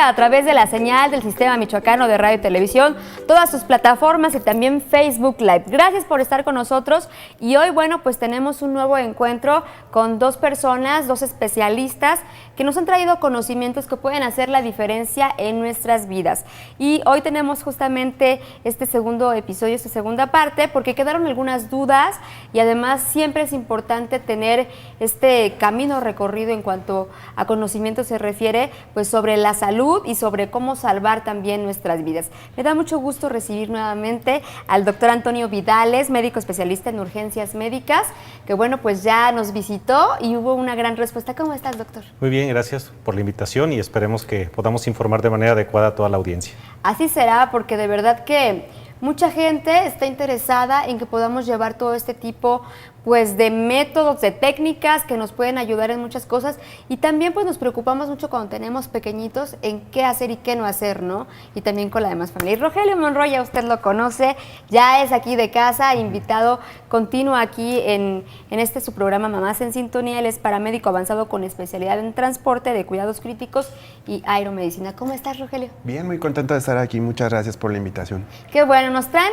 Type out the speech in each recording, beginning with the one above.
a través de la señal del Sistema Michoacano de Radio y Televisión, todas sus plataformas y también Facebook Live. Gracias por estar con nosotros y hoy, bueno, pues tenemos un nuevo encuentro con dos personas, dos especialistas que nos han traído conocimientos que pueden hacer la diferencia en nuestras vidas. Y hoy tenemos justamente este segundo episodio, esta segunda parte, porque quedaron algunas dudas y además siempre es importante tener este camino recorrido en cuanto a conocimiento se refiere, pues sobre la salud y sobre cómo salvar también nuestras vidas. Me da mucho gusto recibir nuevamente al doctor Antonio Vidales, médico especialista en urgencias médicas, que bueno, pues ya nos visitó y hubo una gran respuesta. ¿Cómo estás, doctor? Muy bien, gracias por la invitación y esperemos que podamos informar de manera adecuada a toda la audiencia. Así será, porque de verdad que mucha gente está interesada en que podamos llevar todo este tipo pues de métodos, de técnicas que nos pueden ayudar en muchas cosas y también pues nos preocupamos mucho cuando tenemos pequeñitos en qué hacer y qué no hacer, ¿no? Y también con la demás familia. Y Rogelio Monroy, ya usted lo conoce, ya es aquí de casa, invitado continuo aquí en este su programa Mamás en Sintonía. Él es paramédico avanzado con especialidad en transporte de cuidados críticos y aeromedicina. ¿Cómo estás, Rogelio? Bien, muy contento de estar aquí. Muchas gracias por la invitación. Qué bueno, nos traen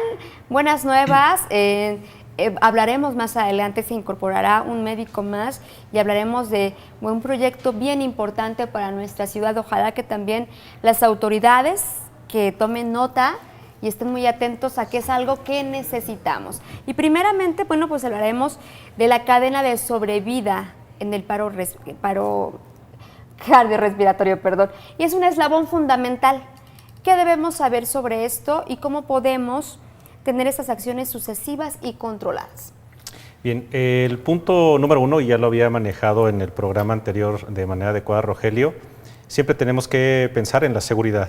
buenas nuevas. Hablaremos más adelante, se incorporará un médico más y hablaremos de un proyecto bien importante para nuestra ciudad. Ojalá que también las autoridades que tomen nota y estén muy atentos a que es algo que necesitamos. Y primeramente, bueno, pues hablaremos de la cadena de sobrevida en el paro cardiorrespiratorio, perdón. Y es un eslabón fundamental. ¿Qué debemos saber sobre esto y cómo podemos tener esas acciones sucesivas y controladas? Bien, el punto número uno, y ya lo había manejado en el programa anterior de manera adecuada, Rogelio, siempre tenemos que pensar en la seguridad.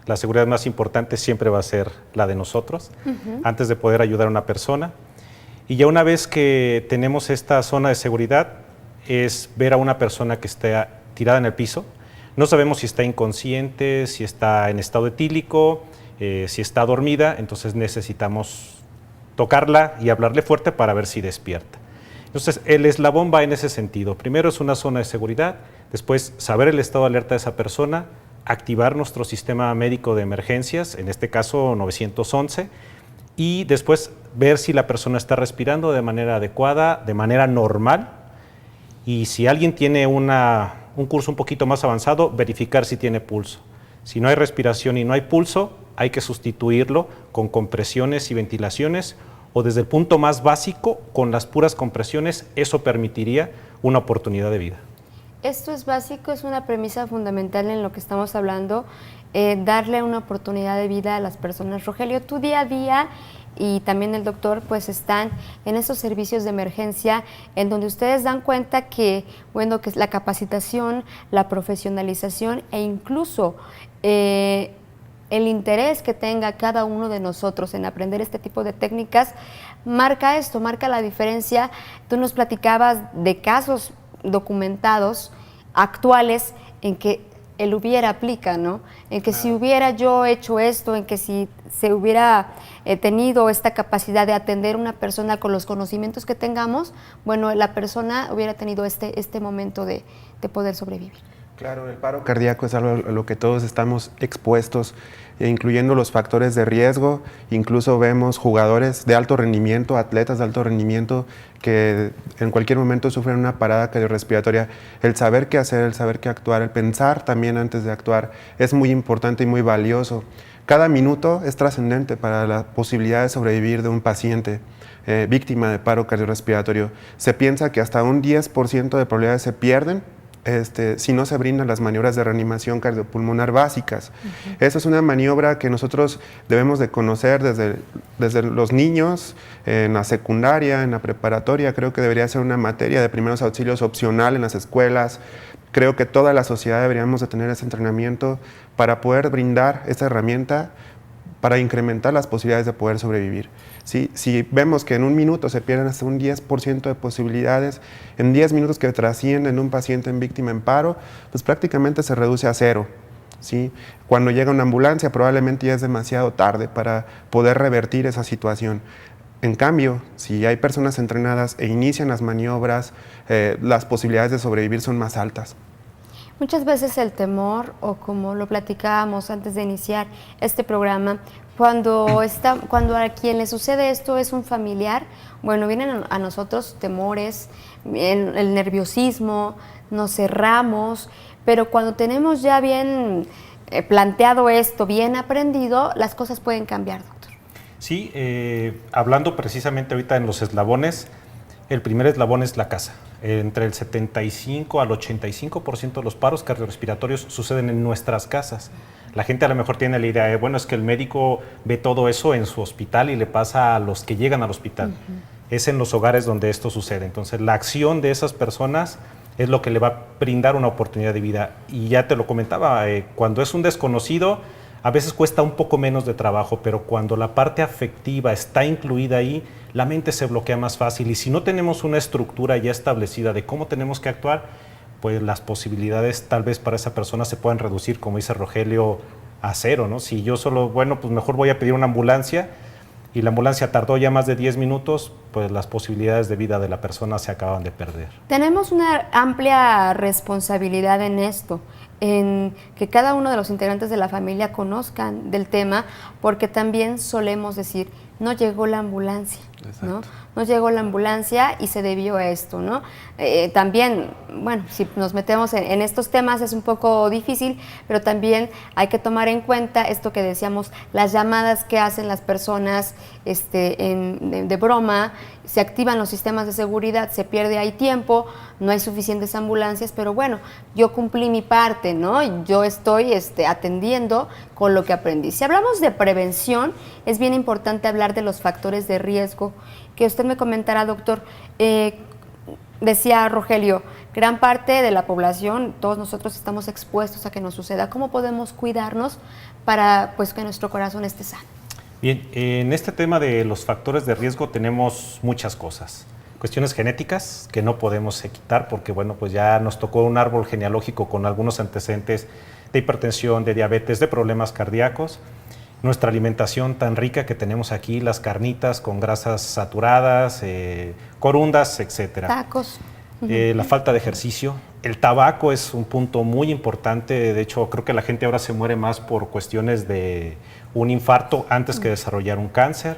La seguridad más importante siempre va a ser la de nosotros, antes de poder ayudar a una persona. Y ya una vez que tenemos esta zona de seguridad, es ver a una persona que esté tirada en el piso. No sabemos si está inconsciente, si está en estado etílico, si está dormida, entonces necesitamos tocarla y hablarle fuerte para ver si despierta. Entonces el eslabón va en ese sentido. Primero es una zona de seguridad, después saber el estado de alerta de esa persona, activar nuestro sistema médico de emergencias, en este caso 911, y después ver si la persona está respirando de manera adecuada, de manera normal, y si alguien tiene un curso un poquito más avanzado, verificar si tiene pulso. Si no hay respiración y no hay pulso, hay que sustituirlo con compresiones y ventilaciones o desde el punto más básico, con las puras compresiones, eso permitiría una oportunidad de vida. Esto es básico, es una premisa fundamental en lo que estamos hablando, darle una oportunidad de vida a las personas. Rogelio, tu día a día y también el doctor pues están en esos servicios de emergencia en donde ustedes dan cuenta que, bueno, que es la capacitación, la profesionalización e incluso el interés que tenga cada uno de nosotros en aprender este tipo de técnicas, marca esto, marca la diferencia. Tú nos platicabas de casos documentados, actuales, en que el hubiera aplica, ¿no? En que si hubiera yo hecho esto, en que si se hubiera tenido esta capacidad de atender a una persona con los conocimientos que tengamos, bueno, la persona hubiera tenido este momento de poder sobrevivir. Claro, el paro cardíaco es algo a lo que todos estamos expuestos, incluyendo los factores de riesgo. Incluso vemos jugadores de alto rendimiento, atletas de alto rendimiento, que en cualquier momento sufren una parada cardiorrespiratoria. El saber qué hacer, el saber qué actuar, el pensar también antes de actuar es muy importante y muy valioso. Cada minuto es trascendente para la posibilidad de sobrevivir de un paciente víctima de paro cardiorrespiratorio. Se piensa que hasta un 10% de probabilidades se pierden si no se brindan las maniobras de reanimación cardiopulmonar básicas. Esa es una maniobra que nosotros debemos de conocer desde los niños, en la secundaria, en la preparatoria. Creo que debería ser una materia de primeros auxilios opcional en las escuelas. Creo que toda la sociedad deberíamos de tener ese entrenamiento para poder brindar esa herramienta para incrementar las posibilidades de poder sobrevivir. ¿Sí? Si vemos que en un minuto se pierden hasta un 10% de posibilidades, en 10 minutos que trascienden un paciente en víctima en paro, pues prácticamente se reduce a cero. ¿Sí? Cuando llega una ambulancia probablemente ya es demasiado tarde para poder revertir esa situación. En cambio, si hay personas entrenadas e inician las maniobras, las posibilidades de sobrevivir son más altas. Muchas veces el temor, o como lo platicábamos antes de iniciar este programa, cuando a quien le sucede esto es un familiar, bueno, vienen a nosotros temores, el nerviosismo, nos cerramos, pero cuando tenemos ya bien planteado esto, bien aprendido, las cosas pueden cambiar, doctor. Sí, hablando precisamente ahorita en los eslabones, el primer eslabón es la casa. Entre el 75 al 85% de los paros cardiorrespiratorios suceden en nuestras casas. La gente a lo mejor tiene la idea de, bueno, es que el médico ve todo eso en su hospital y le pasa a los que llegan al hospital. Es en los hogares donde esto sucede. Entonces, la acción de esas personas es lo que le va a brindar una oportunidad de vida. Y ya te lo comentaba, cuando es un desconocido, a veces cuesta un poco menos de trabajo, pero cuando la parte afectiva está incluida ahí, la mente se bloquea más fácil. Y si no tenemos una estructura ya establecida de cómo tenemos que actuar, pues las posibilidades tal vez para esa persona se puedan reducir, como dice Rogelio, a cero, ¿no? Si yo solo, bueno, pues mejor voy a pedir una ambulancia y la ambulancia tardó ya más de 10 minutos, pues las posibilidades de vida de la persona se acaban de perder. Tenemos una amplia responsabilidad en esto, en que cada uno de los integrantes de la familia conozcan del tema, porque también solemos decir, no llegó la ambulancia, ¿no? No llegó la ambulancia y se debió a esto, ¿no? También, bueno, si nos metemos en estos temas es un poco difícil, pero también hay que tomar en cuenta esto que decíamos, las llamadas que hacen las personas de broma, se activan los sistemas de seguridad, se pierde ahí tiempo, no hay suficientes ambulancias, pero bueno, yo cumplí mi parte, ¿no? Yo estoy atendiendo con lo que aprendí. Si hablamos de prevención, es bien importante hablar de los factores de riesgo, que usted me comentará, doctor. Decía Rogelio, gran parte de la población, todos nosotros estamos expuestos a que nos suceda. ¿Cómo podemos cuidarnos para pues, que nuestro corazón esté sano? Bien, en este tema de los factores de riesgo tenemos muchas cosas. Cuestiones genéticas que no podemos quitar porque, bueno, pues ya nos tocó un árbol genealógico con algunos antecedentes de hipertensión, de diabetes, de problemas cardíacos. Nuestra alimentación tan rica que tenemos aquí, las carnitas con grasas saturadas, corundas, etcétera. Tacos. La falta de ejercicio. El tabaco es un punto muy importante. De hecho, creo que la gente ahora se muere más por cuestiones de un infarto antes que desarrollar un cáncer.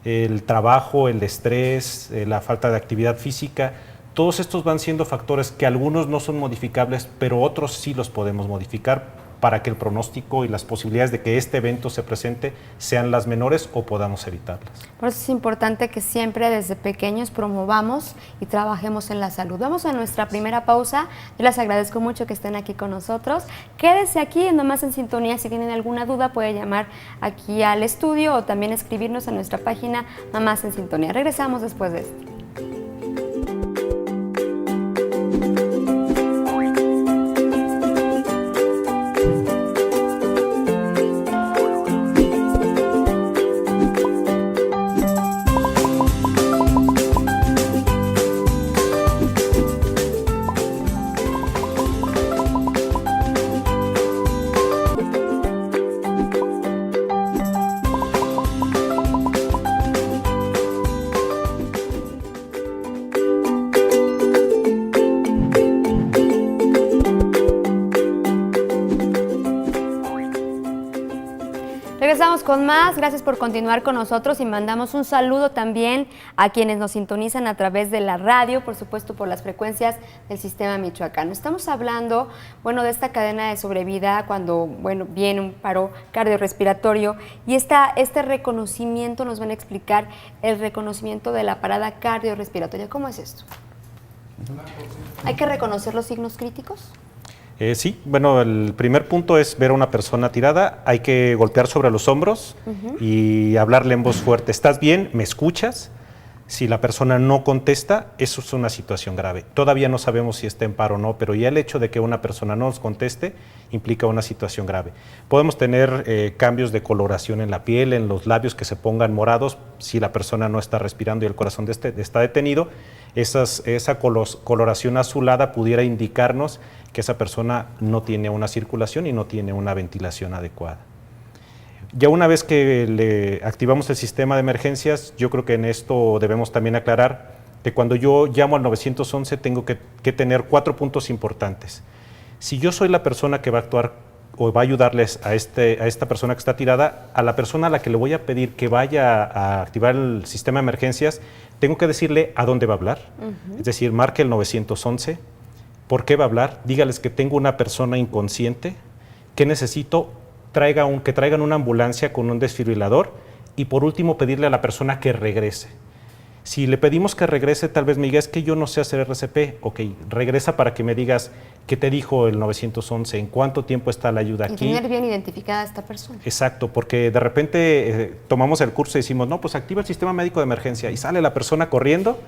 El trabajo, el estrés, la falta de actividad física. Todos estos van siendo factores que algunos no son modificables, pero otros sí los podemos modificar para que el pronóstico y las posibilidades de que este evento se presente sean las menores o podamos evitarlas. Por eso es importante que siempre desde pequeños promovamos y trabajemos en la salud. Vamos a nuestra primera pausa. Yo les agradezco mucho que estén aquí con nosotros. Quédese aquí en Mamás en Sintonía. Si tienen alguna duda puede llamar aquí al estudio o también escribirnos a nuestra página Mamás en Sintonía. Regresamos después de esto. Regresamos con más, gracias por continuar con nosotros y mandamos un saludo también a quienes nos sintonizan a través de la radio, por supuesto por las frecuencias del Sistema Michoacano. Estamos hablando, bueno, de esta cadena de sobrevida cuando, bueno, viene un paro cardiorrespiratorio y este reconocimiento nos van a explicar el reconocimiento de la parada cardiorrespiratoria. ¿Cómo es esto? ¿Hay que reconocer los signos críticos? Sí, bueno, el primer punto es ver a una persona tirada, hay que golpear sobre los hombros y hablarle en voz fuerte. ¿Estás bien? ¿Me escuchas? Si la persona no contesta, eso es una situación grave. Todavía no sabemos si está en paro o no, pero ya el hecho de que una persona no nos conteste implica una situación grave. Podemos tener cambios de coloración en la piel, en los labios que se pongan morados, si la persona no está respirando y el corazón está detenido. Esa coloración azulada pudiera indicarnos que esa persona no tiene una circulación y no tiene una ventilación adecuada. Ya una vez que le activamos el sistema de emergencias, yo creo que en esto debemos también aclarar que cuando yo llamo al 911 tengo que tener 4 puntos importantes. Si yo soy la persona que va a actuar o va a ayudarles a esta persona que está tirada, a la persona a la que le voy a pedir que vaya a activar el sistema de emergencias, tengo que decirle a dónde va a hablar. Es decir, marque el 911, por qué va a hablar, dígales que tengo una persona inconsciente, que necesito, que traigan una ambulancia con un desfibrilador y por último pedirle a la persona que regrese. Si le pedimos que regrese, tal vez me diga, es que yo no sé hacer RCP. Ok, regresa para que me digas qué te dijo el 911, en cuánto tiempo está la ayuda aquí. Y tener bien identificada a esta persona. Exacto, porque de repente tomamos el curso y decimos, no, pues activa el sistema médico de emergencia y sale la persona corriendo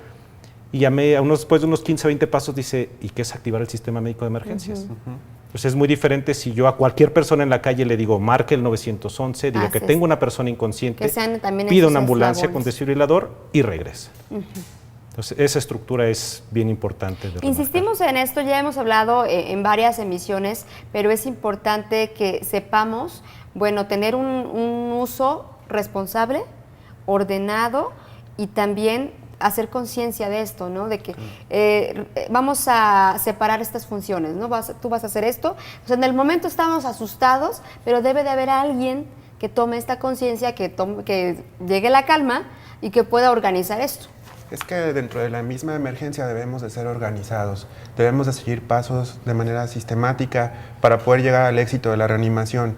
y después de unos 15, 20 pasos dice, ¿y qué es activar el sistema médico de emergencias? Pues es muy diferente si yo a cualquier persona en la calle le digo, marque el 911, digo que tengo una persona inconsciente, pida una ambulancia con desfibrilador y regresa. Entonces, esa estructura es bien importante. Insistimos en esto, ya hemos hablado en varias emisiones, pero es importante que sepamos, bueno, tener un uso responsable, ordenado y también hacer conciencia de esto, ¿no? De que vamos a separar estas funciones, ¿no? Tú vas a hacer esto. O sea, en el momento estamos asustados, pero debe de haber alguien que tome esta conciencia, que llegue la calma y que pueda organizar esto. Es que dentro de la misma emergencia debemos de ser organizados, debemos de seguir pasos de manera sistemática para poder llegar al éxito de la reanimación.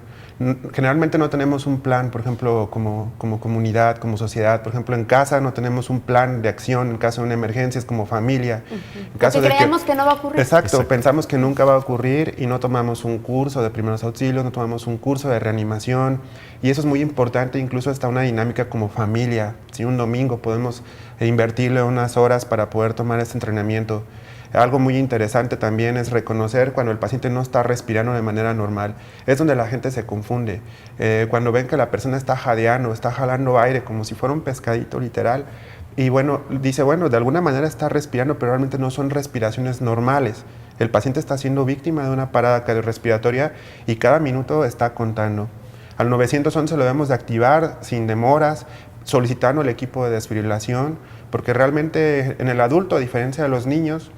Generalmente no tenemos un plan, por ejemplo, como comunidad, como sociedad. Por ejemplo, en casa no tenemos un plan de acción en caso de una emergencia, es como familia. En caso de creemos que no va a ocurrir. Exacto, pensamos que nunca va a ocurrir y no tomamos un curso de primeros auxilios, no tomamos un curso de reanimación. Y eso es muy importante, incluso hasta una dinámica como familia. Si un domingo podemos invertirle unas horas para poder tomar este entrenamiento. Algo muy interesante también es reconocer cuando el paciente no está respirando de manera normal. Es donde la gente se confunde. Cuando ven que la persona está jadeando, está jalando aire como si fuera un pescadito literal. Y bueno, dice, bueno, de alguna manera está respirando, pero realmente no son respiraciones normales. El paciente está siendo víctima de una parada cardiorrespiratoria y cada minuto está contando. Al 911 lo debemos de activar sin demoras, solicitando el equipo de desfibrilación, porque realmente en el adulto, a diferencia de los niños,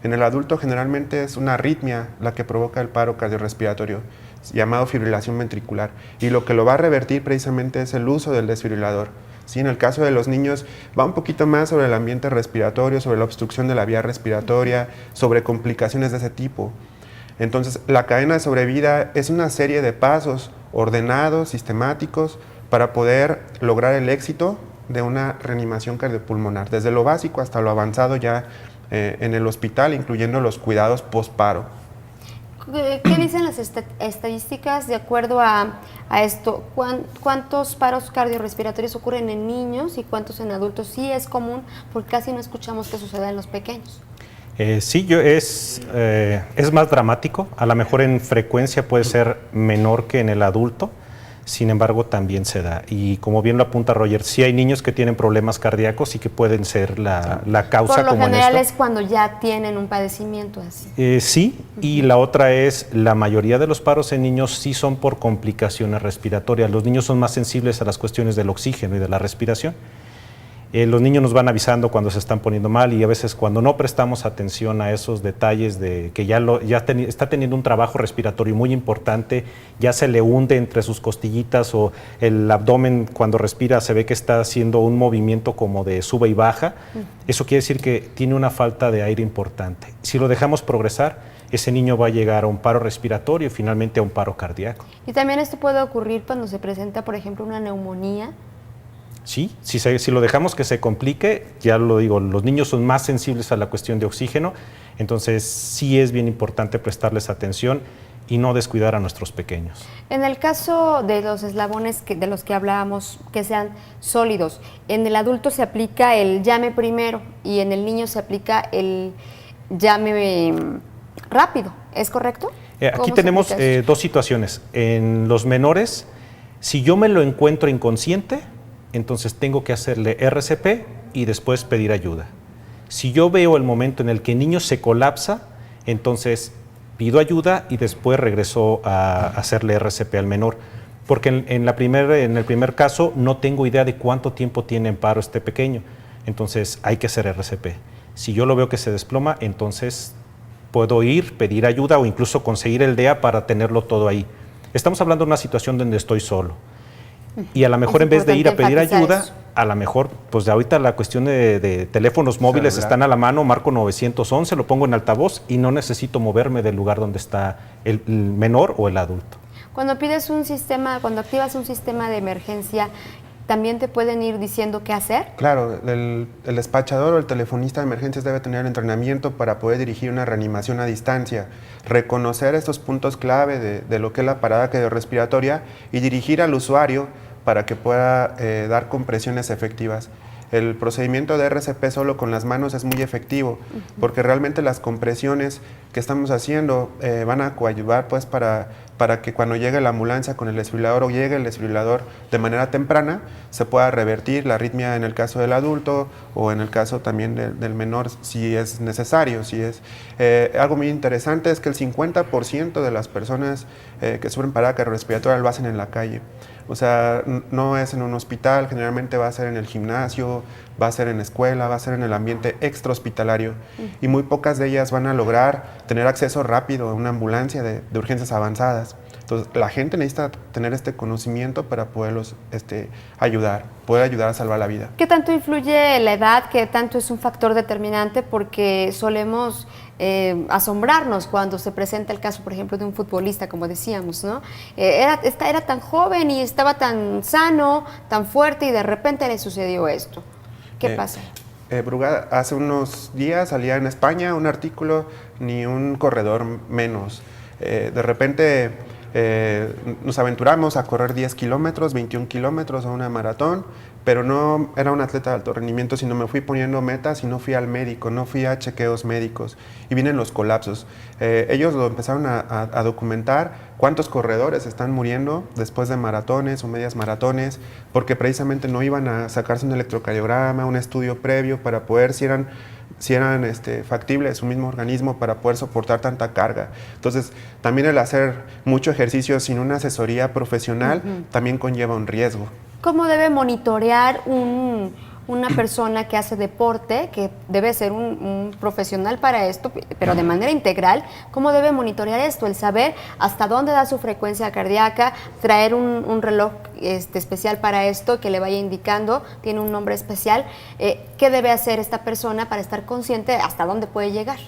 en el adulto generalmente es una arritmia la que provoca el paro cardiorrespiratorio, llamado fibrilación ventricular, y lo que lo va a revertir precisamente es el uso del desfibrilador. Sí, en el caso de los niños va un poquito más sobre el ambiente respiratorio, sobre la obstrucción de la vía respiratoria, sobre complicaciones de ese tipo. Entonces, la cadena de sobrevida es una serie de pasos ordenados, sistemáticos, para poder lograr el éxito de una reanimación cardiopulmonar, desde lo básico hasta lo avanzado ya en el hospital, incluyendo los cuidados post-paro. ¿Qué dicen las estadísticas de acuerdo a esto? ¿Cuántos paros cardiorrespiratorios ocurren en niños y cuántos en adultos? Sí es común, porque casi no escuchamos que suceda en los pequeños. Sí, es más dramático, a lo mejor en frecuencia puede ser menor que en el adulto, sin embargo también se da. Y como bien lo apunta Roger, sí hay niños que tienen problemas cardíacos y que pueden ser la causa. Por lo como general en esto. es cuando ya tienen un padecimiento así. Sí, y la otra es, la mayoría de los paros en niños sí son por complicaciones respiratorias. Los niños son más sensibles a las cuestiones del oxígeno y de la respiración. Los niños nos van avisando cuando se están poniendo mal y a veces cuando no prestamos atención a esos detalles de que está teniendo un trabajo respiratorio muy importante, ya se le hunde entre sus costillitas o el abdomen cuando respira se ve que está haciendo un movimiento como de sube y baja, eso quiere decir que tiene una falta de aire importante. Si lo dejamos progresar, ese niño va a llegar a un paro respiratorio y finalmente a un paro cardíaco. Y también esto puede ocurrir cuando se presenta, por ejemplo, una neumonía. Sí, si lo dejamos que se complique, ya lo digo, los niños son más sensibles a la cuestión de oxígeno, entonces sí es bien importante prestarles atención y no descuidar a nuestros pequeños. En el caso de los eslabones de los que hablábamos, que sean sólidos, en el adulto se aplica el llame primero y en el niño se aplica el llame rápido, ¿es correcto? Aquí tenemos dos situaciones. En los menores, si yo me lo encuentro inconsciente, entonces tengo que hacerle RCP y después pedir ayuda. Si yo veo el momento en el que el niño se colapsa, entonces pido ayuda y después regreso a hacerle RCP al menor. Porque en el primer caso no tengo idea de cuánto tiempo tiene en paro este pequeño. Entonces hay que hacer RCP. Si yo lo veo que se desploma, entonces Puedo ir, pedir ayuda o incluso conseguir el DEA para tenerlo todo ahí. Estamos hablando de una situación donde estoy solo. Y a lo mejor en vez de ir a pedir ayuda, eso. A lo mejor, pues de ahorita la cuestión de teléfonos móviles están a la mano, marco 911, lo pongo en altavoz y no necesito moverme del lugar donde está el menor o el adulto. Cuando pides un sistema, cuando activas un sistema de emergencia, ¿también te pueden ir diciendo qué hacer? Claro, el despachador o el telefonista de emergencias debe tener entrenamiento para poder dirigir una reanimación a distancia, reconocer estos puntos clave de lo que es la parada cardiorrespiratoria y dirigir al usuario para que pueda dar compresiones efectivas. El procedimiento de RCP solo con las manos es muy efectivo, porque realmente las compresiones que estamos haciendo van a coadyuvar pues, para que cuando llegue la ambulancia con el desfibrilador o llegue el desfibrilador de manera temprana, se pueda revertir la arritmia en el caso del adulto o en el caso también del menor si es necesario. Si es, algo muy interesante es que el 50% de las personas que sufren parada cardiorrespiratoria lo hacen en la calle. O sea, no es en un hospital, generalmente va a ser en el gimnasio, va a ser en la escuela, va a ser en el ambiente extrahospitalario. Y muy pocas de ellas van a lograr tener acceso rápido a una ambulancia de urgencias avanzadas. Entonces, la gente necesita tener este conocimiento para poderlos poder ayudar a salvar la vida. ¿Qué tanto influye la edad? ¿Qué tanto es un factor determinante? Porque solemos asombrarnos cuando se presenta el caso, por ejemplo, de un futbolista, como decíamos, ¿no? Era tan joven y estaba tan sano, tan fuerte y de repente le sucedió esto. ¿Qué pasa? Brugada, hace unos días salía en España un artículo, ni un corredor menos. De repente nos aventuramos a correr 10 kilómetros, 21 kilómetros a una maratón, pero no era un atleta de alto rendimiento, sino me fui poniendo metas y no fui al médico, no fui a chequeos médicos y vienen los colapsos. Ellos lo empezaron a documentar, cuántos corredores están muriendo después de maratones o medias maratones, porque precisamente no iban a sacarse un electrocardiograma, un estudio previo para poder si eran factibles su mismo organismo para poder soportar tanta carga. Entonces, también el hacer mucho ejercicio sin una asesoría profesional también conlleva un riesgo. ¿Cómo debe monitorear una persona que hace deporte, que debe ser un profesional para esto, pero de manera integral? ¿Cómo debe monitorear esto? El saber hasta dónde da su frecuencia cardíaca, traer un reloj especial para esto que le vaya indicando, tiene un nombre especial. ¿Qué debe hacer esta persona para estar consciente hasta dónde puede llegar?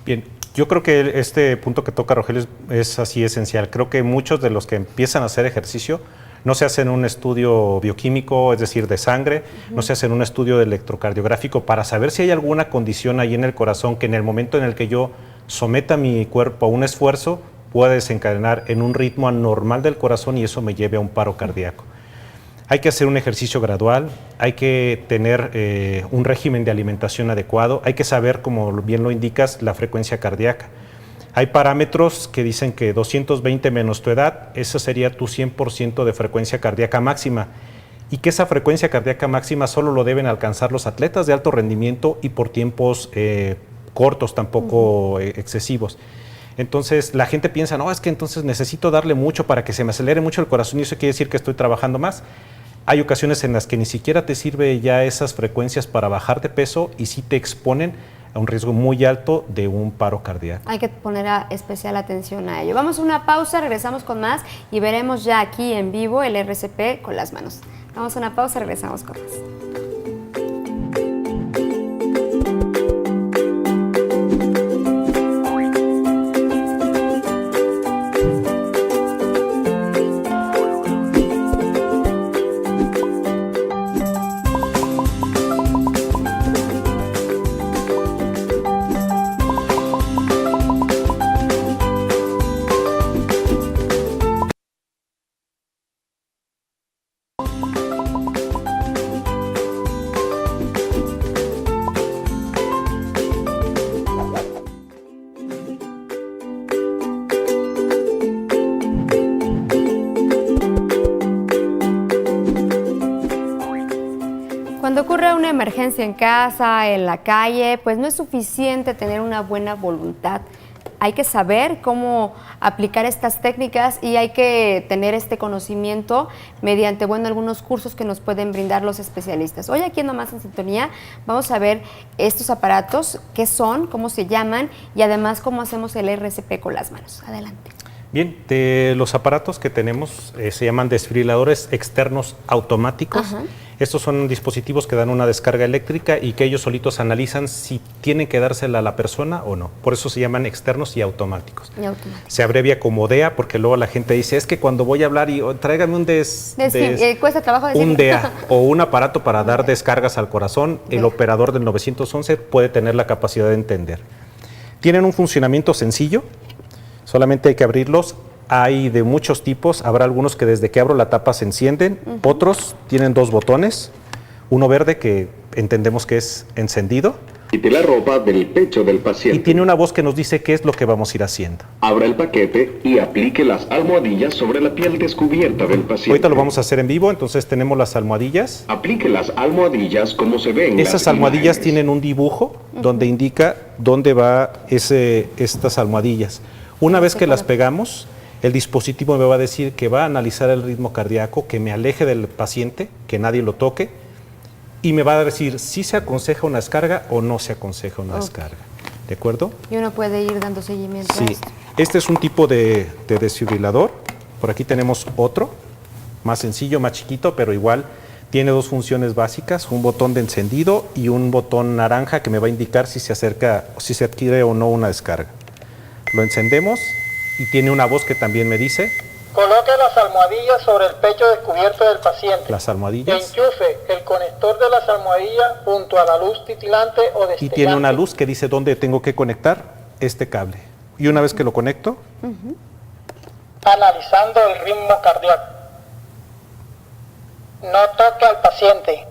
Bien, yo creo que este punto que toca Rogelio es así esencial. Creo que muchos de los que empiezan a hacer ejercicio no se hacen un estudio bioquímico, es decir, de sangre, no se hacen un estudio electrocardiográfico para saber si hay alguna condición ahí en el corazón que en el momento en el que yo someta mi cuerpo a un esfuerzo pueda desencadenar en un ritmo anormal del corazón y eso me lleve a un paro cardíaco. Hay que hacer un ejercicio gradual, hay que tener un régimen de alimentación adecuado, hay que saber, como bien lo indicas, la frecuencia cardíaca. Hay parámetros que dicen que 220 menos tu edad, eso sería tu 100% de frecuencia cardíaca máxima y que esa frecuencia cardíaca máxima solo lo deben alcanzar los atletas de alto rendimiento y por tiempos cortos, tampoco excesivos. Entonces la gente piensa, no, es que entonces necesito darle mucho para que se me acelere mucho el corazón y eso quiere decir que estoy trabajando más. Hay ocasiones en las que ni siquiera te sirve ya esas frecuencias para bajar de peso y sí te exponen a un riesgo muy alto de un paro cardíaco. Hay que poner especial atención a ello. Vamos a una pausa, regresamos con más y veremos ya aquí en vivo el RCP con las manos. Vamos a una pausa, regresamos con más. Cuando ocurre una emergencia en casa, en la calle, pues no es suficiente tener una buena voluntad. hay que saber cómo aplicar estas técnicas y hay que tener este conocimiento mediante, bueno, algunos cursos que nos pueden brindar los especialistas. Hoy aquí en Nomás en Sintonía vamos a ver estos aparatos, qué son, cómo se llaman y además cómo hacemos el RCP con las manos. Adelante. Bien, de los aparatos que tenemos se llaman desfibriladores externos automáticos. Ajá. Estos son dispositivos que dan una descarga eléctrica y que ellos solitos analizan si tienen que dársela a la persona o no. Por eso se llaman externos y automáticos. Se abrevia como DEA porque luego la gente dice, es que cuando voy a hablar y tráigame un cuesta trabajo decirlo. un DEA o un aparato para dar descargas al corazón, el operador del 911 puede tener la capacidad de entender. Tienen un funcionamiento sencillo. Solamente hay que abrirlos, hay de muchos tipos, habrá algunos que desde que abro la tapa se encienden, otros tienen 2 botones, uno verde que entendemos que es encendido. Quite la ropa del pecho del paciente. Y tiene una voz que nos dice qué es lo que vamos a ir haciendo. Abra el paquete y aplique las almohadillas sobre la piel descubierta del paciente. Ahorita lo vamos a hacer en vivo, entonces tenemos las almohadillas. Aplique las almohadillas como se ven. Esas almohadillas tienen un dibujo donde indica dónde va estas almohadillas. Una vez que las pegamos, el dispositivo me va a decir que va a analizar el ritmo cardíaco, que me aleje del paciente, que nadie lo toque, y me va a decir si se aconseja una descarga o no se aconseja una descarga. ¿De acuerdo? Y uno puede ir dando seguimiento a Sí. esto. Este es un tipo de desfibrilador. Por aquí tenemos otro, más sencillo, más chiquito, pero igual tiene 2 funciones básicas, un botón de encendido y un botón naranja que me va a indicar si se acerca, si se adquiere o no una descarga. Lo encendemos y tiene una voz que también me dice. Coloque las almohadillas sobre el pecho descubierto del paciente. Las almohadillas. Enchufe el conector de las almohadillas junto a la luz titilante o destellante. Y tiene una luz que dice dónde tengo que conectar este cable. Y una vez que lo conecto. Analizando el ritmo cardíaco. No toque al paciente.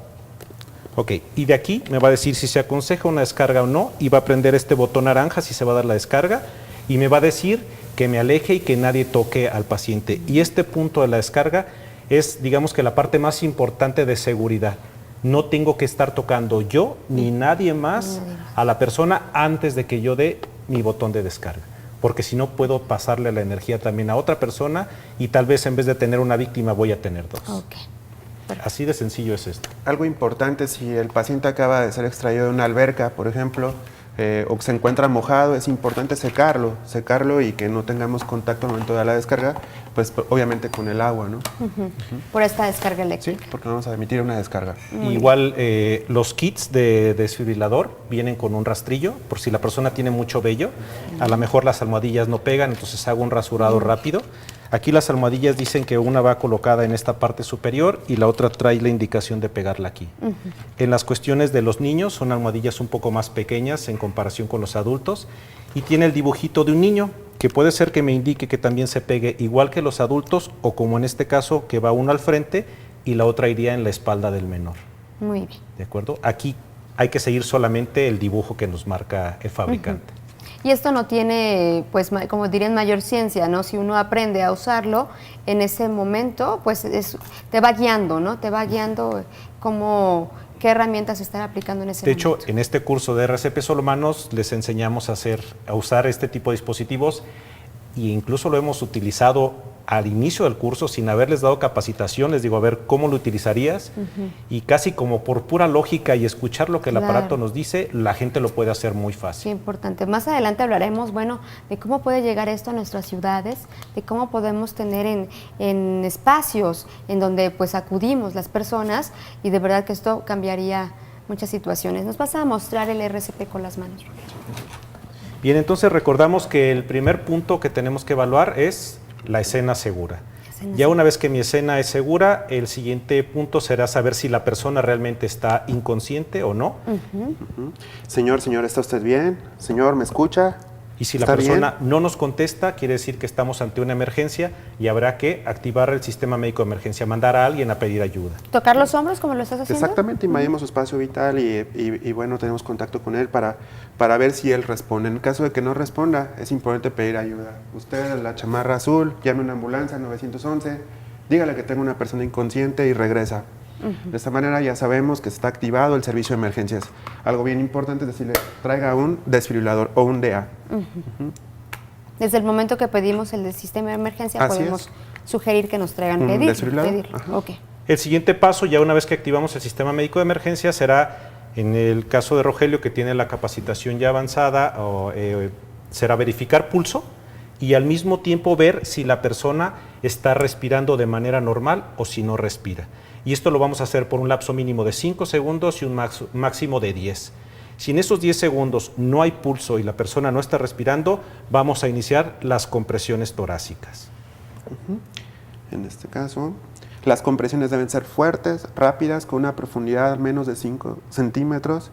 Ok, y de aquí me va a decir si se aconseja una descarga o no, y va a prender este botón naranja si se va a dar la descarga, y me va a decir que me aleje y que nadie toque al paciente. Y este punto de la descarga es, digamos que la parte más importante de seguridad. No tengo que estar tocando yo ni nadie más a la persona antes de que yo dé mi botón de descarga. Porque si no puedo pasarle la energía también a otra persona y tal vez en vez de tener una víctima voy a tener 2. Okay. Así de sencillo es esto. Algo importante, si el paciente acaba de ser extraído de una alberca, por ejemplo, o se encuentra mojado, es importante secarlo y que no tengamos contacto al momento de la descarga, pues obviamente con el agua, ¿no? Por esta descarga Sí, eléctrica. porque vamos a emitir una descarga. Igual los kits de desfibrilador vienen con un rastrillo, por si la persona tiene mucho vello, a lo mejor las almohadillas no pegan, entonces hago un rasurado rápido. Aquí las almohadillas dicen que una va colocada en esta parte superior y la otra trae la indicación de pegarla aquí. En las cuestiones de los niños son almohadillas un poco más pequeñas en comparación con los adultos y tiene el dibujito de un niño que puede ser que me indique que también se pegue igual que los adultos o como en este caso que va uno al frente y la otra iría en la espalda del menor. Muy bien. ¿De acuerdo? Aquí hay que seguir solamente el dibujo que nos marca el fabricante. Y esto no tiene, pues, como dirían, mayor ciencia, ¿no? Si uno aprende a usarlo en ese momento, pues te va guiando, ¿no? Te va guiando qué herramientas estar aplicando en ese momento. De hecho, en este curso de RCP Solo Manos les enseñamos a usar este tipo de dispositivos e incluso lo hemos utilizado al inicio del curso sin haberles dado capacitación. Les digo, a ver, ¿cómo lo utilizarías? Y casi como por pura lógica y escuchar lo que el aparato nos dice, la gente lo puede hacer muy fácil. Sí, importante. Más adelante hablaremos, bueno, de cómo puede llegar esto a nuestras ciudades, de cómo podemos tener en espacios en donde pues acudimos las personas y de verdad que esto cambiaría muchas situaciones. Nos vas a mostrar el RCP con las manos. Bien, entonces recordamos que el primer punto que tenemos que evaluar es la escena segura. Ya una vez que mi escena es segura, el siguiente punto será saber si la persona realmente está inconsciente o no. Señor, ¿está usted bien? Señor, ¿me escucha? Y si la persona no nos contesta, quiere decir que estamos ante una emergencia y habrá que activar el sistema médico de emergencia, mandar a alguien a pedir ayuda. ¿Tocar los hombros como lo estás haciendo? Exactamente, invadimos su espacio vital y bueno, tenemos contacto con él para ver si él responde. En caso de que no responda, es importante pedir ayuda. Usted, la chamarra azul, llame a una ambulancia 911, dígale que tengo una persona inconsciente y regresa. De esta manera ya sabemos que está activado el servicio de emergencias. Algo bien importante es decirle, traiga un desfibrilador o un DEA. Desde el momento que pedimos el del sistema de emergencia, Así podemos es. sugerir que nos traigan Un pedirlo. desfibrilador, ajá. Ok. El siguiente paso, ya una vez que activamos el sistema médico de emergencia, será, en el caso de Rogelio, que tiene la capacitación ya avanzada, será verificar pulso y al mismo tiempo ver si la persona está respirando de manera normal o si no respira. Y esto lo vamos a hacer por un lapso mínimo de 5 segundos y un máximo de 10. Si en esos 10 segundos no hay pulso y la persona no está respirando, vamos a iniciar las compresiones torácicas. En este caso, las compresiones deben ser fuertes, rápidas, con una profundidad al menos de 5 centímetros,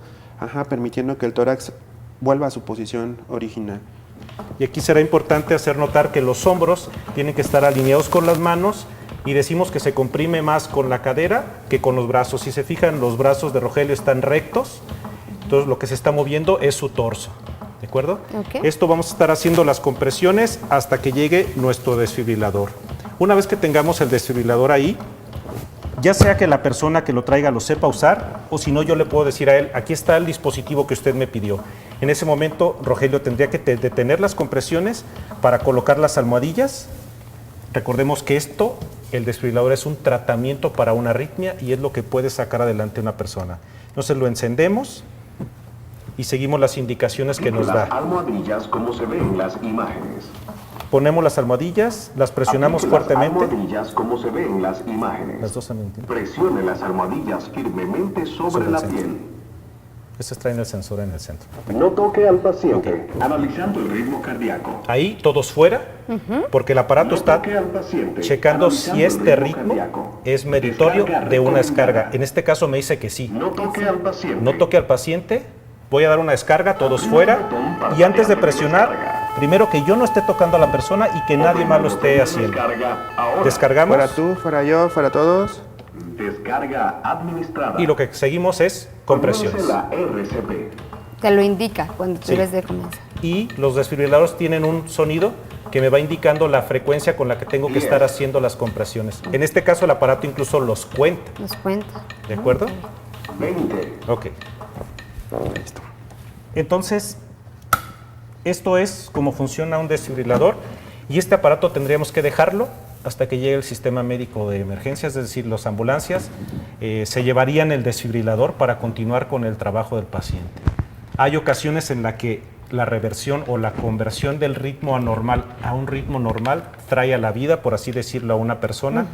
permitiendo que el tórax vuelva a su posición original. Y aquí será importante hacer notar que los hombros tienen que estar alineados con las manos y decimos que se comprime más con la cadera que con los brazos. Si se fijan, los brazos de Rogelio están rectos, entonces lo que se está moviendo es su torso. ¿De acuerdo? Ok. Esto vamos a estar haciendo las compresiones hasta que llegue nuestro desfibrilador. Una vez que tengamos el desfibrilador ahí, ya sea que la persona que lo traiga lo sepa usar, o si no, yo le puedo decir a él, aquí está el dispositivo que usted me pidió. En ese momento, Rogelio tendría que detener las compresiones para colocar las almohadillas. Recordemos que esto, el desfibrilador, es un tratamiento para una arritmia y es lo que puede sacar adelante una persona. Entonces lo encendemos y seguimos las indicaciones que nos Las da. almohadillas como se ve en las imágenes. Ponemos las almohadillas, las presionamos Aplique fuertemente. Las almohadillas como se ve en las imágenes. Las dos al mismo tiempo. Presione las almohadillas firmemente sobre el la centro. piel. Estos traen el sensor en el centro. No toque al paciente. Analizando el ritmo cardíaco. Ahí todos fuera, porque el aparato No está toque al paciente. checando Analizando si el este ritmo ritmo cardíaco. es meritorio Descarga de una descarga. recomendada. En este caso me dice que sí. No toque al paciente. No toque al paciente, voy a dar una descarga, todos fuera, y antes de presionar, primero que yo no esté tocando a la persona y que nadie más lo esté haciendo. Descarga ahora. Descargamos Fuera tú, fuera yo, fuera todos. Descarga administrada. y lo que seguimos es compresiones. Conoce la RCP. Te lo indica cuando tú Sí. debes de comenzar. Y los desfibriladores tienen un sonido que me va indicando la frecuencia con la que tengo que estar haciendo las compresiones. En este caso el aparato incluso los cuenta, Nos cuenta. ¿de acuerdo? 20. Ok. Listo. Entonces, esto es cómo funciona un desfibrilador y este aparato tendríamos que dejarlo hasta que llegue el sistema médico de emergencias, es decir, las ambulancias se llevarían el desfibrilador para continuar con el trabajo del paciente. Hay ocasiones en las que la reversión o la conversión del ritmo anormal a un ritmo normal trae a la vida, por así decirlo, a una persona.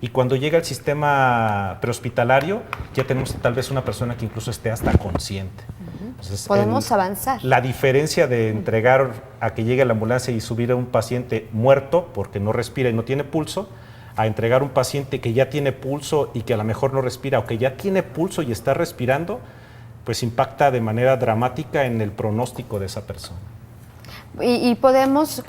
Y cuando llega el sistema prehospitalario, ya tenemos tal vez una persona que incluso esté hasta consciente. Entonces, Podemos avanzar. La diferencia de entregar a que llegue la ambulancia y subir a un paciente muerto porque no respira y no tiene pulso, a entregar un paciente que ya tiene pulso y que a lo mejor no respira, o que ya tiene pulso y está respirando, pues impacta de manera dramática en el pronóstico de esa persona. Y podemos,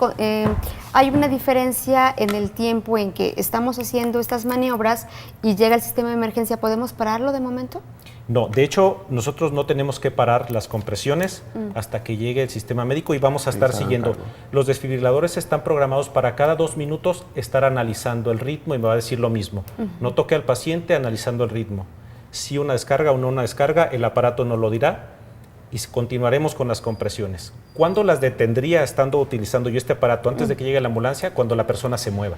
hay una diferencia en el tiempo en que estamos haciendo estas maniobras y llega el sistema de emergencia. ¿Podemos pararlo de momento? No, de hecho, nosotros no tenemos que parar las compresiones hasta que llegue el sistema médico y vamos a estar se hagan siguiendo. cargo. Los desfibriladores están programados para cada 2 minutos estar analizando el ritmo y me va a decir lo mismo. No toque al paciente analizando el ritmo. Si una descarga o no una descarga, el aparato nos lo dirá y continuaremos con las compresiones. ¿Cuándo las detendría estando utilizando yo este aparato? Antes de que llegue la ambulancia, cuando la persona se mueva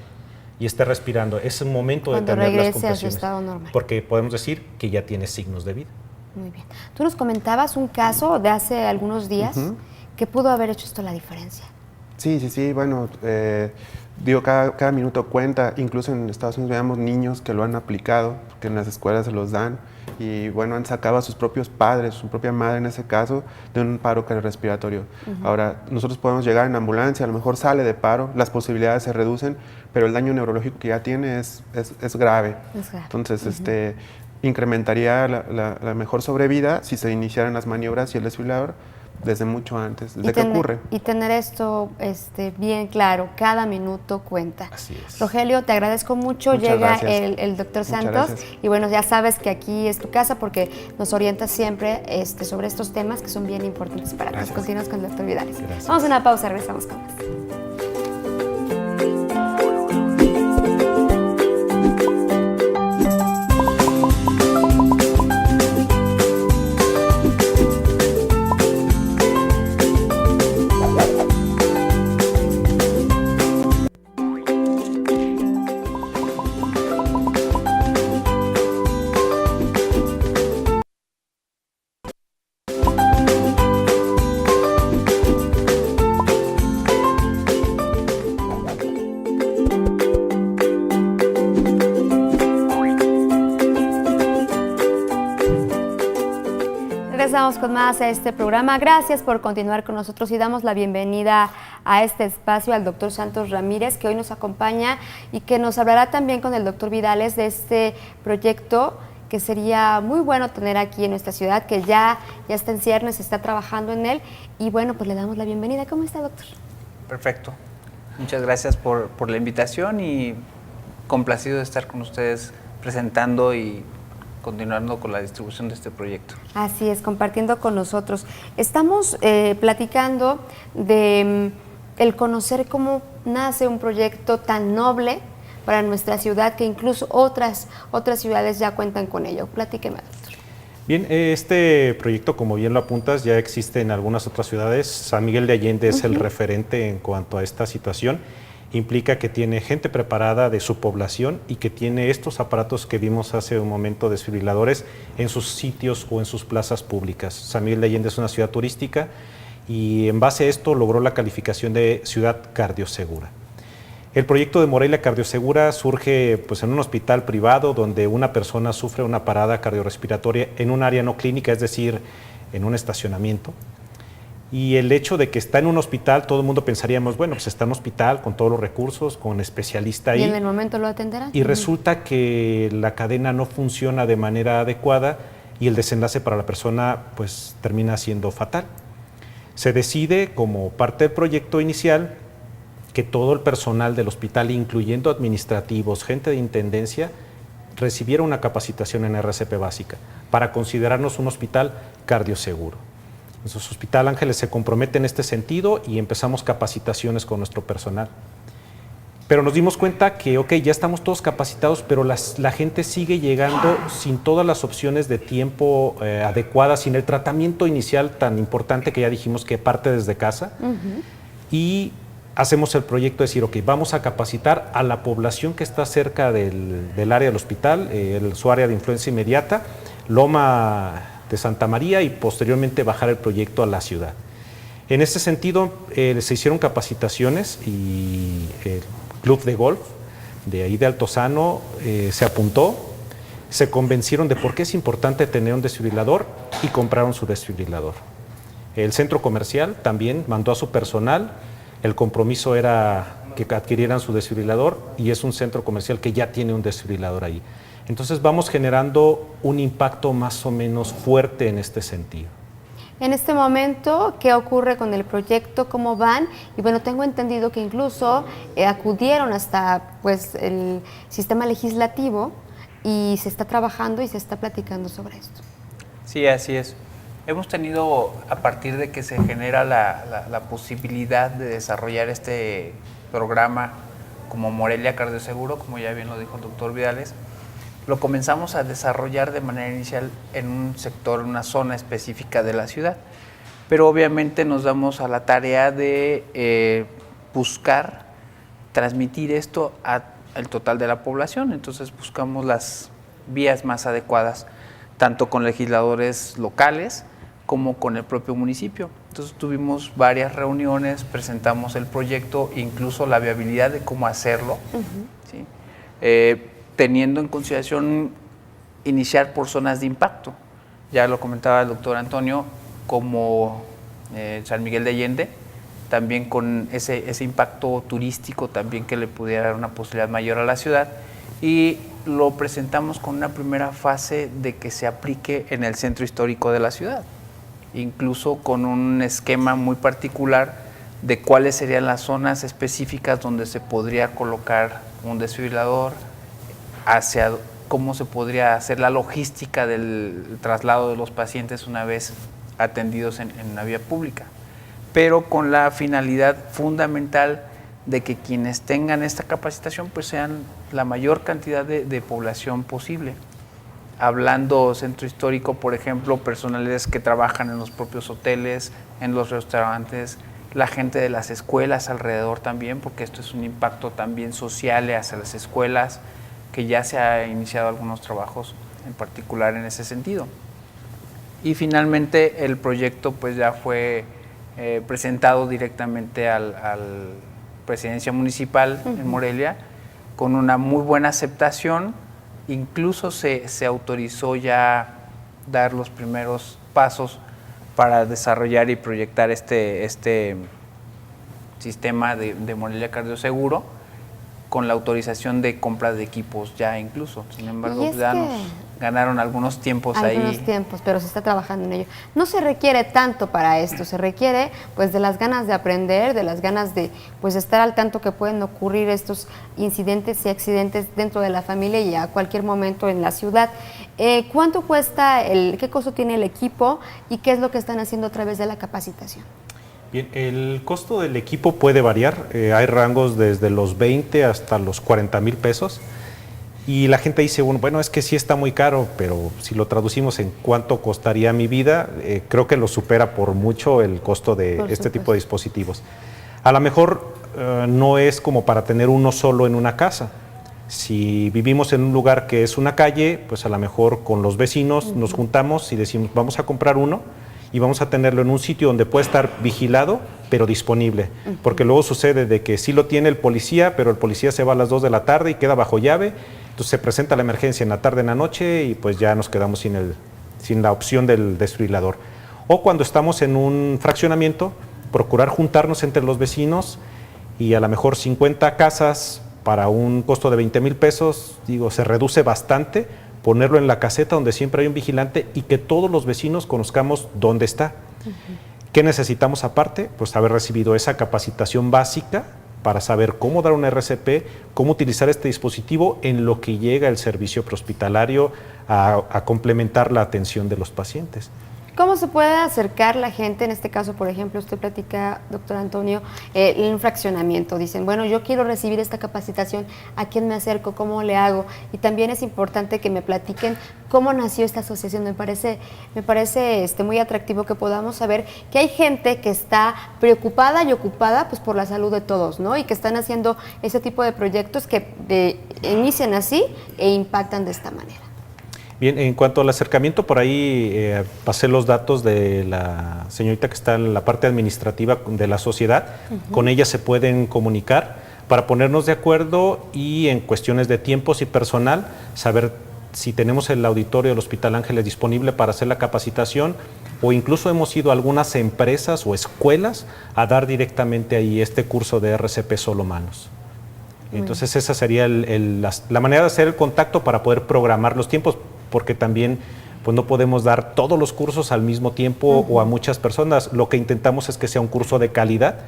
y esté respirando. Es el momento de Cuando detener las regrese a su compresiones. estado normal. Porque podemos decir que ya tiene signos de vida. Muy bien. Tú nos comentabas un caso de hace algunos días que pudo haber hecho esto la diferencia. Sí, bueno, digo, cada minuto cuenta. Incluso en Estados Unidos veamos niños que lo han aplicado, que en las escuelas se los dan, y bueno, han sacado a sus propios padres, su propia madre en ese caso, de un paro cardiorrespiratorio. Ahora, nosotros podemos llegar en ambulancia, a lo mejor sale de paro, las posibilidades se reducen, pero el daño neurológico que ya tiene es grave. Es grave. Entonces, incrementaría la mejor sobrevida si se iniciaran las maniobras y el desfibrilador desde mucho antes, desde que ocurre. Y tener esto bien claro, cada minuto cuenta. Así es. Rogelio, te agradezco mucho. Muchas Llega gracias. el doctor Muchas Santos gracias. y bueno, ya sabes que aquí es tu casa porque nos orientas siempre sobre estos temas que son bien importantes para Gracias. todos. Continuamos con el doctor Vidales. Gracias. Vamos a una pausa, regresamos con más. regresamos con más a este programa. Gracias por continuar con nosotros y damos la bienvenida a este espacio al doctor Santos Ramírez, que hoy nos acompaña y que nos hablará también con el doctor Vidales de este proyecto que sería muy bueno tener aquí en nuestra ciudad, que ya está en ciernes, se está trabajando en él. Y bueno, pues le damos la bienvenida. ¿Cómo está, doctor? Perfecto. Muchas gracias por la invitación y complacido de estar con ustedes presentando y continuando con la distribución de este proyecto. Así es, compartiendo con nosotros. Estamos platicando de el conocer cómo nace un proyecto tan noble para nuestra ciudad, que incluso otras ciudades ya cuentan con ello. Platíqueme, doctor. Bien, este proyecto, como bien lo apuntas, ya existe en algunas otras ciudades. San Miguel de Allende es el referente en cuanto a esta situación. Implica que tiene gente preparada de su población y que tiene estos aparatos que vimos hace un momento, desfibriladores, en sus sitios o en sus plazas públicas. San Miguel de Allende es una ciudad turística y en base a esto logró la calificación de ciudad cardiosegura. El proyecto de Morelia Cardiosegura surge pues, en un hospital privado donde una persona sufre una parada cardiorrespiratoria en un área no clínica, es decir, en un estacionamiento. Y el hecho de que está en un hospital, todo el mundo pensaríamos, bueno, pues está en un hospital con todos los recursos, con especialista ahí. Y en el momento lo atenderán. Y resulta que la cadena no funciona de manera adecuada y el desenlace para la persona pues termina siendo fatal. Se decide, como parte del proyecto inicial, que todo el personal del hospital, incluyendo administrativos, gente de intendencia, recibiera una capacitación en RCP básica para considerarnos un hospital cardioseguro. Entonces, Hospital Ángeles se compromete en este sentido y empezamos capacitaciones con nuestro personal. Pero nos dimos cuenta que, ok, ya estamos todos capacitados, pero la gente sigue llegando sin todas las opciones de tiempo adecuadas, sin el tratamiento inicial tan importante que ya dijimos que parte desde casa. Y hacemos el proyecto de decir, ok, vamos a capacitar a la población que está cerca del área del hospital, su área de influencia inmediata, Loma de Santa María, y posteriormente bajar el proyecto a la ciudad. En ese sentido, se hicieron capacitaciones y el club de golf de ahí de Altozano se apuntó, se convencieron de por qué es importante tener un desfibrilador y compraron su desfibrilador. El centro comercial también mandó a su personal, el compromiso era que adquirieran su desfibrilador y es un centro comercial que ya tiene un desfibrilador ahí. Entonces vamos generando un impacto más o menos fuerte en este sentido. En este momento, ¿qué ocurre con el proyecto? ¿Cómo van? Y bueno, tengo entendido que incluso acudieron hasta pues, el sistema legislativo y se está trabajando y se está platicando sobre esto. Sí, así es. Hemos tenido, a partir de que se genera la posibilidad de desarrollar este programa como Morelia Cardioseguro, como ya bien lo dijo el doctor Vidales, lo comenzamos a desarrollar de manera inicial en un sector, una zona específica de la ciudad. Pero obviamente nos damos a la tarea de buscar transmitir esto al total de la población. Entonces buscamos las vías más adecuadas, tanto con legisladores locales como con el propio municipio. Entonces tuvimos varias reuniones, presentamos el proyecto, incluso la viabilidad de cómo hacerlo, ¿sí? Teniendo en consideración iniciar por zonas de impacto. Ya lo comentaba el doctor Antonio, como San Miguel de Allende, también con ese impacto turístico también que le pudiera dar una posibilidad mayor a la ciudad, y lo presentamos con una primera fase de que se aplique en el centro histórico de la ciudad, incluso con un esquema muy particular de cuáles serían las zonas específicas donde se podría colocar un desfibrilador, hacia cómo se podría hacer la logística del traslado de los pacientes una vez atendidos en la vía pública, pero con la finalidad fundamental de que quienes tengan esta capacitación pues sean la mayor cantidad de población posible. Hablando centro histórico, por ejemplo, personales que trabajan en los propios hoteles, en los restaurantes, la gente de las escuelas alrededor también, porque esto es un impacto también social hacia las escuelas, que ya se ha iniciado algunos trabajos en particular en ese sentido. Y finalmente el proyecto pues ya fue presentado directamente al Presidencia Municipal en Morelia, con una muy buena aceptación. Incluso se autorizó ya dar los primeros pasos para desarrollar y proyectar este sistema de Morelia Cardioseguro con la autorización de compra de equipos ya incluso. Sin embargo, ya nos ganaron algunos tiempos ahí. Algunos tiempos, pero se está trabajando en ello. No se requiere tanto para esto, se requiere pues de las ganas de aprender, de las ganas de pues estar al tanto que pueden ocurrir estos incidentes y accidentes dentro de la familia y a cualquier momento en la ciudad. ¿Cuánto cuesta, qué costo tiene el equipo y qué es lo que están haciendo a través de la capacitación? Bien, el costo del equipo puede variar, hay rangos desde los 20 hasta los 40,000 pesos y la gente dice, bueno, es que sí está muy caro, pero si lo traducimos en cuánto costaría mi vida, creo que lo supera por mucho el costo de este tipo de dispositivos. A lo mejor no es como para tener uno solo en una casa. Si vivimos en un lugar que es una calle, pues a lo mejor con los vecinos nos juntamos y decimos, vamos a comprar uno, y vamos a tenerlo en un sitio donde puede estar vigilado, pero disponible. Porque luego sucede de que sí lo tiene el policía, pero el policía se va a las 2 de la tarde y queda bajo llave, entonces se presenta la emergencia en la tarde, en la noche, y pues ya nos quedamos sin la opción del desfibrilador. O cuando estamos en un fraccionamiento, procurar juntarnos entre los vecinos y a lo mejor 50 casas para un costo de 20,000 pesos, se reduce bastante, ponerlo en la caseta donde siempre hay un vigilante y que todos los vecinos conozcamos dónde está. ¿Qué necesitamos aparte? Pues haber recibido esa capacitación básica para saber cómo dar un RCP, cómo utilizar este dispositivo en lo que llega el servicio prehospitalario a complementar la atención de los pacientes. ¿Cómo se puede acercar la gente? En este caso, por ejemplo, usted platica, doctor Antonio, un fraccionamiento. Dicen, bueno, yo quiero recibir esta capacitación, ¿a quién me acerco? ¿Cómo le hago? Y también es importante que me platiquen cómo nació esta asociación. Me parece muy atractivo que podamos saber que hay gente que está preocupada y ocupada pues, por la salud de todos, ¿no? Y que están haciendo ese tipo de proyectos que inician así e impactan de esta manera. Bien, en cuanto al acercamiento, por ahí pasé los datos de la señorita que está en la parte administrativa de la sociedad. Con ella se pueden comunicar para ponernos de acuerdo y en cuestiones de tiempos y personal, saber si tenemos el auditorio del Hospital Ángeles disponible para hacer la capacitación o incluso hemos ido a algunas empresas o escuelas a dar directamente ahí este curso de RCP solo manos. Entonces esa sería la manera de hacer el contacto para poder programar los tiempos, porque también pues, no podemos dar todos los cursos al mismo tiempo o a muchas personas. Lo que intentamos es que sea un curso de calidad.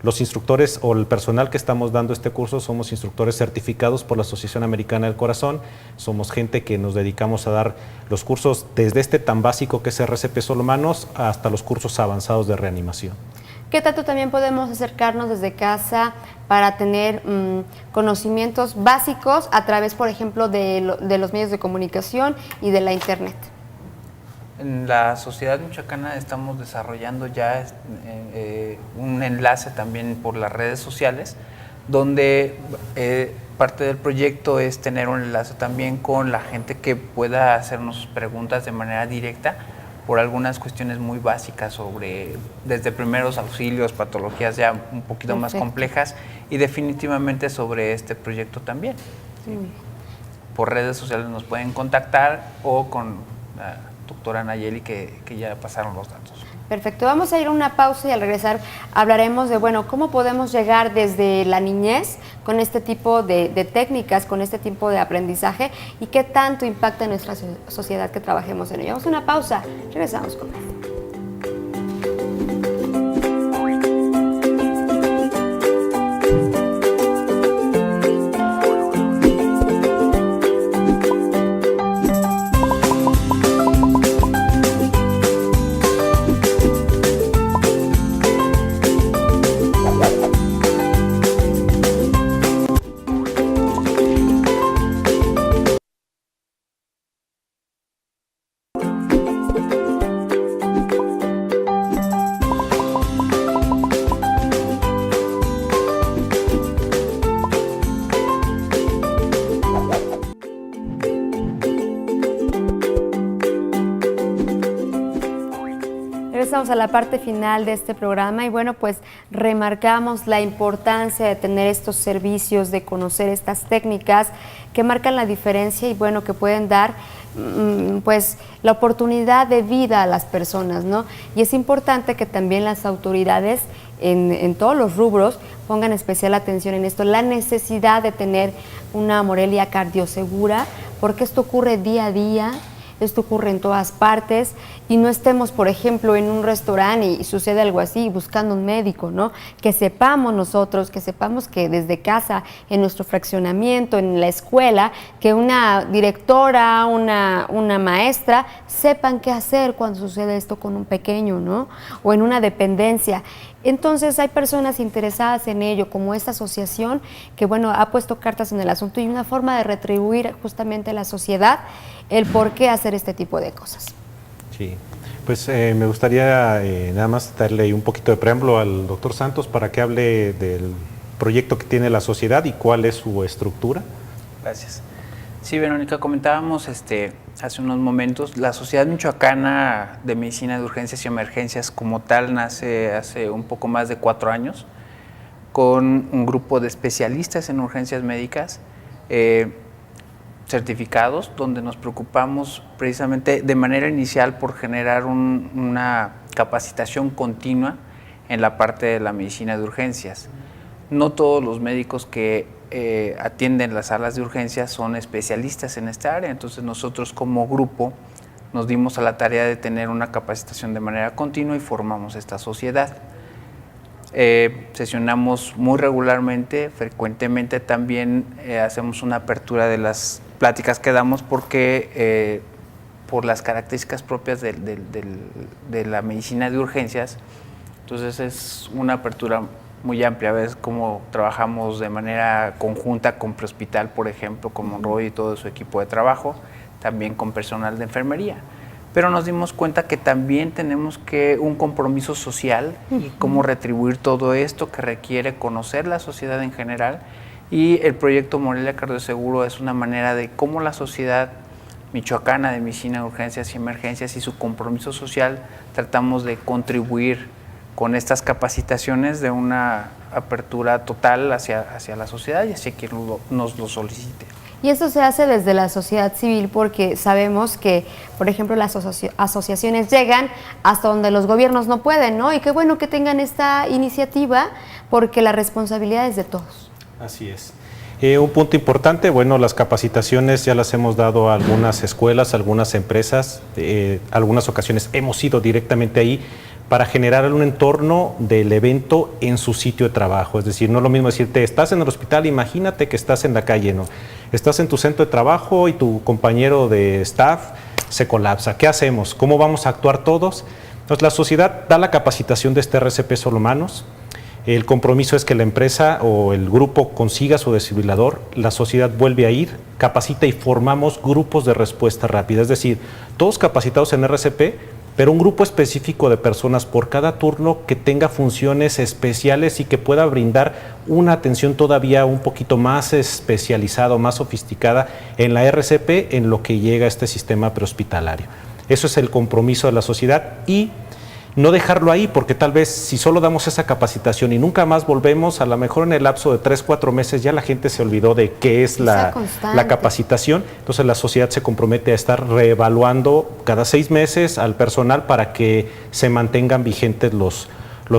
Los instructores o el personal que estamos dando este curso somos instructores certificados por la Asociación Americana del Corazón. Somos gente que nos dedicamos a dar los cursos desde este tan básico que es RCP solo manos hasta los cursos avanzados de reanimación. ¿Qué tanto también podemos acercarnos desde casa para tener conocimientos básicos a través, por ejemplo, de los medios de comunicación y de la internet? En la Sociedad Michoacana estamos desarrollando ya un enlace también por las redes sociales, donde parte del proyecto es tener un enlace también con la gente que pueda hacernos preguntas de manera directa por algunas cuestiones muy básicas sobre desde primeros auxilios, patologías ya un poquito más complejas y definitivamente sobre este proyecto también. ¿Sí? Por redes sociales nos pueden contactar o con la doctora Nayeli que ya pasaron los datos. Perfecto, vamos a ir a una pausa y al regresar hablaremos de, cómo podemos llegar desde la niñez con este tipo de técnicas, con este tipo de aprendizaje y qué tanto impacta en nuestra sociedad que trabajemos en ello. Vamos a una pausa, regresamos con él. estamos a la parte final de este programa y bueno, pues remarcamos la importancia de tener estos servicios, de conocer estas técnicas que marcan la diferencia y bueno, que pueden dar pues la oportunidad de vida a las personas, ¿no? Y es importante que también las autoridades en todos los rubros pongan especial atención en esto, la necesidad de tener una Morelia cardiosegura, porque esto ocurre día a día. Esto ocurre en todas partes y no estemos, por ejemplo, en un restaurante y sucede algo así buscando un médico, ¿no? Que sepamos nosotros, que sepamos que desde casa, en nuestro fraccionamiento, en la escuela, que una directora, una maestra sepan qué hacer cuando sucede esto con un pequeño, ¿no? O en una dependencia. Entonces hay personas interesadas en ello, como esta asociación que bueno ha puesto cartas en el asunto y una forma de retribuir justamente a la sociedad el por qué hacer este tipo de cosas. Sí, pues me gustaría nada más darle un poquito de preámbulo al doctor Santos para que hable del proyecto que tiene la sociedad y cuál es su estructura. Gracias. Sí, Verónica, comentábamos hace unos momentos, la Sociedad Michoacana de Medicina de Urgencias y Emergencias como tal nace hace un poco más de 4 años con un grupo de especialistas en urgencias médicas certificados, donde nos preocupamos precisamente de manera inicial por generar una capacitación continua en la parte de la medicina de urgencias. No todos los médicos que atienden las salas de urgencias son especialistas en esta área, entonces nosotros como grupo nos dimos a la tarea de tener una capacitación de manera continua y formamos esta sociedad. Sesionamos muy regularmente, frecuentemente también hacemos una apertura de las pláticas que damos porque por las características propias de la medicina de urgencias, entonces es una apertura muy amplia, ves cómo trabajamos de manera conjunta con Prehospital, por ejemplo, con Monroy y todo su equipo de trabajo, también con personal de enfermería. Pero nos dimos cuenta que también tenemos un compromiso social y cómo retribuir todo esto que requiere conocer la sociedad en general, y el proyecto Morelia Cardioseguro es una manera de cómo la sociedad michoacana de medicina de urgencias y emergencias y su compromiso social tratamos de contribuir con estas capacitaciones de una apertura total hacia la sociedad y hacia quien nos lo solicite. Y eso se hace desde la sociedad civil porque sabemos que, por ejemplo, las asociaciones llegan hasta donde los gobiernos no pueden, ¿no? Y qué bueno que tengan esta iniciativa porque la responsabilidad es de todos. Así es. Un punto importante, bueno, las capacitaciones ya las hemos dado a algunas escuelas, a algunas empresas, algunas ocasiones hemos ido directamente ahí para generar un entorno del evento en su sitio de trabajo. Es decir, no es lo mismo decirte, estás en el hospital, imagínate que estás en la calle, ¿no? Estás en tu centro de trabajo y tu compañero de staff se colapsa. ¿Qué hacemos? ¿Cómo vamos a actuar todos? Entonces, la sociedad da la capacitación de este RCP Solo Manos. El compromiso es que la empresa o el grupo consiga su desfibrilador, la sociedad vuelve a ir, capacita y formamos grupos de respuesta rápida. Es decir, todos capacitados en RCP, pero un grupo específico de personas por cada turno que tenga funciones especiales y que pueda brindar una atención todavía un poquito más especializada, más sofisticada en la RCP en lo que llega a este sistema prehospitalario. Eso es el compromiso de la sociedad y no dejarlo ahí, porque tal vez si solo damos esa capacitación y nunca más volvemos, a lo mejor en el lapso de 3-4 meses ya la gente se olvidó de qué es la capacitación. Entonces la sociedad se compromete a estar reevaluando cada 6 meses al personal para que se mantengan vigentes los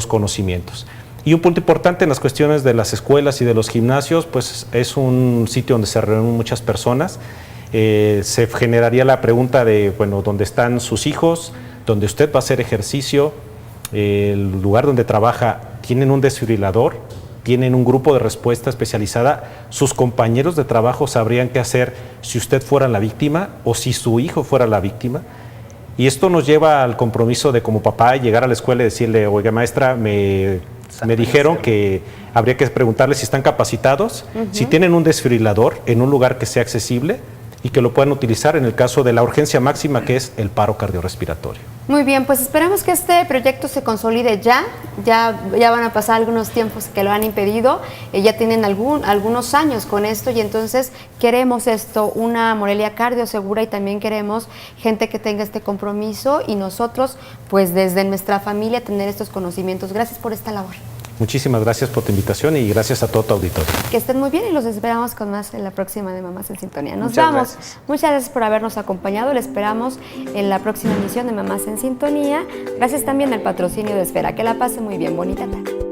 conocimientos. Y un punto importante en las cuestiones de las escuelas y de los gimnasios, pues es un sitio donde se reúnen muchas personas. Se generaría la pregunta de, bueno, ¿dónde están sus hijos? Donde usted va a hacer ejercicio, el lugar donde trabaja, tienen un desfibrilador, tienen un grupo de respuesta especializada, sus compañeros de trabajo sabrían qué hacer si usted fuera la víctima o si su hijo fuera la víctima. Y esto nos lleva al compromiso de como papá llegar a la escuela y decirle, oiga maestra, me dijeron que habría que preguntarles si están capacitados, si tienen un desfibrilador en un lugar que sea accesible, y que lo puedan utilizar en el caso de la urgencia máxima, que es el paro cardiorrespiratorio. Muy bien, pues esperamos que este proyecto se consolide ya van a pasar algunos tiempos que lo han impedido, ya tienen algunos años con esto y entonces queremos esto, una Morelia cardiosegura y también queremos gente que tenga este compromiso y nosotros pues desde nuestra familia tener estos conocimientos. Gracias por esta labor. Muchísimas gracias por tu invitación y gracias a todo tu auditorio. Que estén muy bien y los esperamos con más en la próxima de Mamás en Sintonía. Nos Muchas vamos. gracias. Muchas gracias por habernos acompañado. Le esperamos en la próxima emisión de Mamás en Sintonía. Gracias también al patrocinio de Esfera. Que la pase muy bien. Bonita tarde.